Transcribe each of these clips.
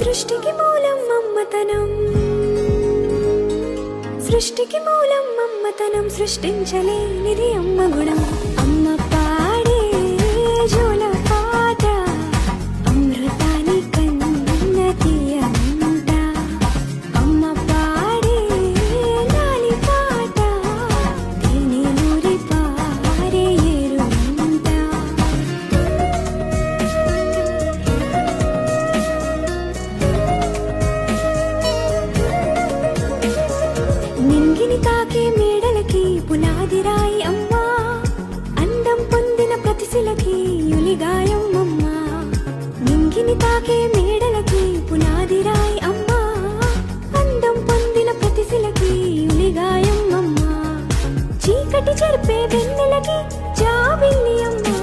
సృష్టికి మూలం మమ్మతనం, సృష్టికి మూలం మమ్మతనం, సృష్టించలేనిది అమ్మ గుణం. అమ్మ పాడే జోల పాట అమృతాని కన్న తీయమంట. అమ్మ పాడే లాలి పాట తేనె నూరి పారే ఏరుమంట. నింగిని తాకే మేడలకి పునాది రాయి అమ్మా, అందం పొందిన ప్రతిశిలకి యులిగాయం అమ్మా. నింగిని తాకే మేడలకి పునాది రాయి అమ్మా, అందం పొందిన ప్రతిశిలకి యులిగాయం అమ్మా. చీకటి చెరిపే వెన్నెలకి జాబిల్లి అమ్మా,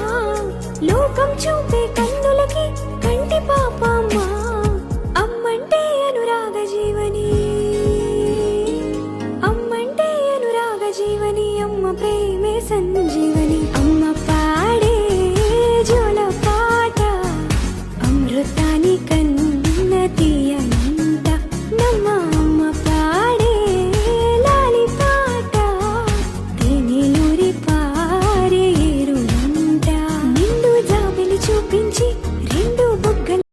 లోకం చూపే కన్నులకి కంటి పాప అమ్మా. అమ్మంటే అనురాగ జీవని, అమ్మంటే అనురాగ జీవని, అమ్మ ప్రేమే సంజీవని.